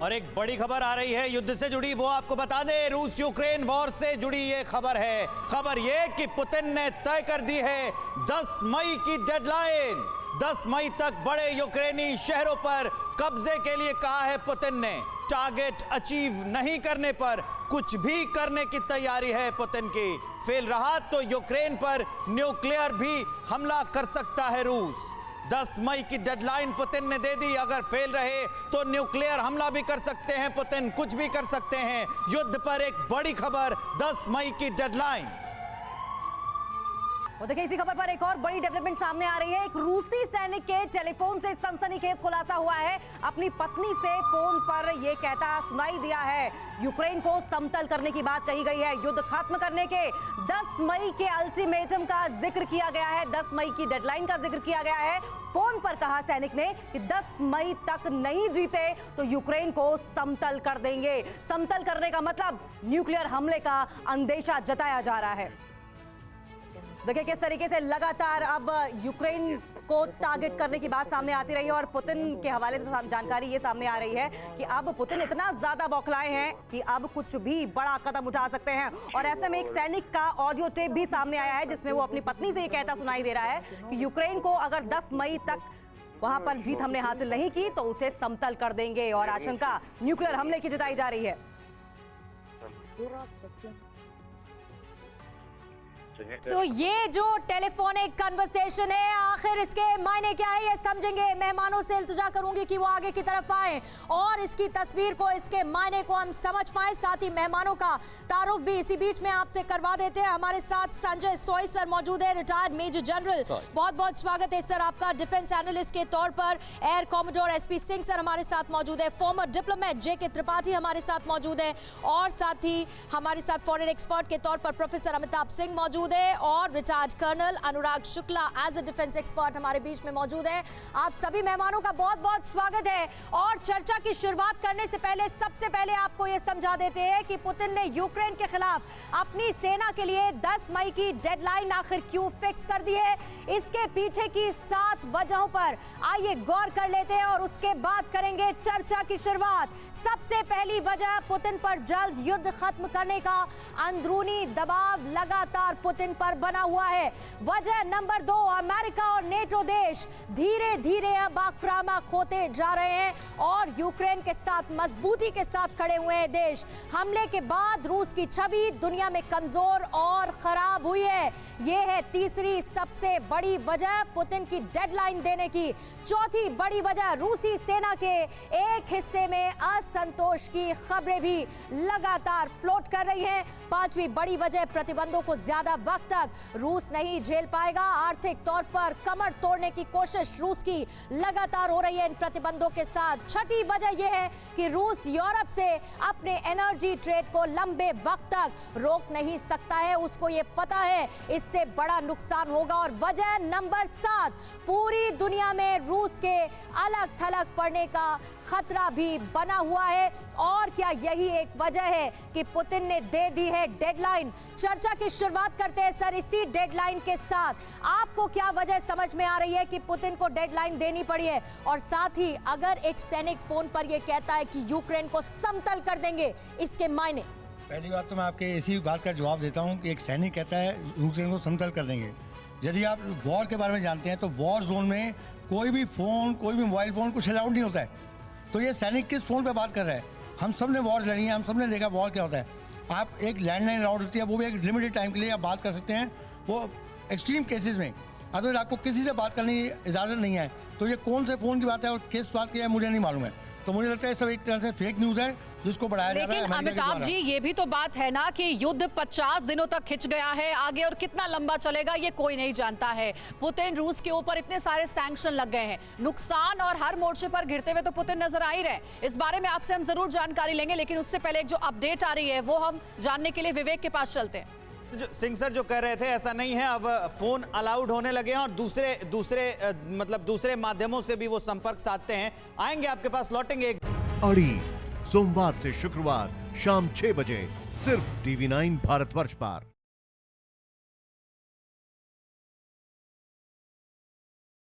और एक बड़ी खबर आ रही है युद्ध से जुड़ी, वो आपको बता दें। रूस यूक्रेन वॉर से जुड़ी ये खबर है। खबर ये कि पुतिन ने तय कर दी है 10 मई की डेडलाइन। 10 मई तक बड़े यूक्रेनी शहरों पर कब्जे के लिए कहा है पुतिन ने। टारगेट अचीव नहीं करने पर कुछ भी करने की तैयारी है पुतिन की। फेल रहा तो यूक्रेन पर न्यूक्लियर भी हमला कर सकता है रूस। 10 मई की डेडलाइन पुतिन ने दे दी। अगर फेल रहे तो न्यूक्लियर हमला भी कर सकते हैं पुतिन, कुछ भी कर सकते हैं। युद्ध पर एक बड़ी खबर, 10 मई की डेडलाइन। वो देखिए, इसी खबर पर एक और बड़ी डेवलपमेंट सामने आ रही है। एक रूसी सैनिक के टेलीफोन से सनसनीखेज खुलासा हुआ है। अपनी पत्नी से फोन पर यह कहता सुनाई दिया है, यूक्रेन को समतल करने की बात कही गई है। युद्ध खत्म करने के 10 मई के अल्टीमेटम का जिक्र किया गया है। 10 मई की डेडलाइन का जिक्र किया गया है। फोन पर कहा सैनिक ने कि 10 मई तक नहीं जीते तो यूक्रेन को समतल कर देंगे। समतल करने का मतलब न्यूक्लियर हमले का अंदेशा जताया जा रहा है। देखिए किस तरीके से लगातार अब यूक्रेन को टारगेट करने की बात सामने आती रही है और पुतिन के हवाले से जानकारी ये सामने आ रही है कि अब पुतिन इतना ज्यादा बौखलाए हैं कि अब कुछ भी बड़ा कदम उठा सकते हैं। और ऐसे में एक सैनिक का ऑडियो टेप भी सामने आया है जिसमें वो अपनी पत्नी से ये कहता सुनाई दे रहा है कि यूक्रेन को अगर 10 मई तक वहां पर जीत हमने हासिल नहीं की तो उसे समतल कर देंगे और आशंका न्यूक्लियर हमले की जताई जा रही है। तो ये जो टेलीफोनिक कन्वर्सेशन है, आखिर इसके मायने क्या है ये समझेंगे। मेहमानों से इल्तिजा करूंगी कि वो आगे की तरफ आए और इसकी तस्वीर को, इसके मायने को हम समझ पाए। साथ ही मेहमानों का तारुफ भी इसी बीच में आपसे करवा देते हैं। हमारे साथ संजय सोई सर मौजूद है, रिटायर्ड मेजर जनरल। बहुत बहुत स्वागत है सर आपका डिफेंस एनालिस्ट के तौर पर। Air commodore SP Singh sir हमारे साथ मौजूद है। फॉर्मर डिप्लोमेट जे के त्रिपाठी हमारे साथ मौजूद है और साथ ही हमारे साथ फॉरेन एक्सपर्ट के तौर पर प्रोफेसर अमिताभ सिंह मौजूद है और retired colonel Anurag Shukla as a defence expert हमारे बीच में मौजूद है। आप सभी मेहमानों का बहुत बहुत स्वागत है। और चर्चा की शुरुआत करने से पहले सबसे पहले आपको यह समझा देते हैं कि पुतिन ने यूक्रेन के खिलाफ अपनी सेना के लिए 10 मई की डेडलाइन आखिर क्यों फिक्स कर दी है। इसके पीछे की 7 वजहों पर आइए गौर कर लेते हैं और उसके बाद करेंगे चर्चा की शुरुआत। सबसे पहली वजह, पुतिन पर जल्द युद्ध खत्म करने का अंदरूनी दबाव लगातार पुतिन पर बना हुआ है। वजह नंबर 2, अमेरिका और नेटो देश धीरे धीरे अब आक्रामक होते जा रहे हैं और यूक्रेन के साथ मजबूती के साथ खड़े हुए हैं देश। हमले के बाद रूस की छवि दुनिया में कमजोर और खराब हुई है। यह है तीसरी सबसे बड़ी वजह पुतिन की डेडलाइन देने की। चौथी बड़ी वजह, रूसी सेना के एक हिस्से में असंतोष की खबरें भी लगातार फ्लोट कर रही हैं। पांचवी बड़ी वजह, प्रतिबंधों को ज्यादा वक्त तक रूस नहीं झेल पाएगा। आर्थिक तौर पर कमर तोड़ने की कोशिश रूस की लगातार हो रही है इन प्रतिबंधों के साथ। छठी वजह यह है कि रूस यूरोप से अपने एनर्जी ट्रेड को लंबे वक्त तक रोक नहीं सकता है। उसको ये पता है इससे बड़ा नुकसान होगा। और वजह नंबर 7, पूरी दुनिया में रूस के अलग थलग पड़ने का खतरा भी बना हुआ है। और क्या यही एक वजह है कि पुतिन ने दे दी है डेडलाइन। चर्चा की शुरुआत करते हैं सर इसी डेडलाइन के साथ। आपको क्या वजह समझ में आ रही है कि पुतिन को डेडलाइन देनी पड़ी है? और साथ ही अगर एक सैनिक फोन पर यह कहता है कि यूक्रेन को समतल कर देंगे, इसके मायने? पहली बात तो मैं आपके इसी बात का जवाब देता हूं कि एक सैनिक कहता है यूक्रेन को समतल कर देंगे। यदि आप वॉर के बारे में जानते हैं तो वॉर जोन में कोई भी फ़ोन, कोई भी मोबाइल फ़ोन कुछ अलाउड नहीं होता है। तो ये सैनिक किस फ़ोन पे बात कर रहा है? हम सब ने वॉर लड़ी है, हम सब ने देखा वॉर क्या होता है। आप एक लैंडलाइन अलाउड होती है, वो भी एक लिमिटेड टाइम के लिए आप बात कर सकते हैं, वो एक्सट्रीम केसेस में। अगर आपको किसी से बात करने की इजाज़त नहीं है तो ये कौन से फ़ोन की बात है और किस बात की है मुझे नहीं मालूम है। तो मुझे लगता है सब एक तरह से फेक न्यूज़ है जिसको बढ़ाया जा रहा है। लेकिन अमिताभ जी, ये भी तो बात है ना कि युद्ध 50 दिनों तक खिंच गया है, आगे और कितना लंबा चलेगा ये कोई नहीं जानता है। पुतिन, रूस के ऊपर इतने सारे सैंक्शन लग गए हैं, नुकसान और हर मोर्चे पर घिरते हुए तो पुतिन नजर आ ही रहे। इस बारे में आपसे हम जरूर जानकारी लेंगे, लेकिन उससे पहले एक जो अपडेट आ रही है वो हम जानने के लिए विवेक के पास चलते हैं। सिंह सर जो कह रहे थे ऐसा नहीं है, अब फोन अलाउड होने लगे हैं और दूसरे माध्यमों से भी वो संपर्क साधते हैं। आएंगे आपके पास, लौटेंगे। अड़ी सोमवार से शुक्रवार शाम 6 बजे सिर्फ TV9 भारतवर्ष पर।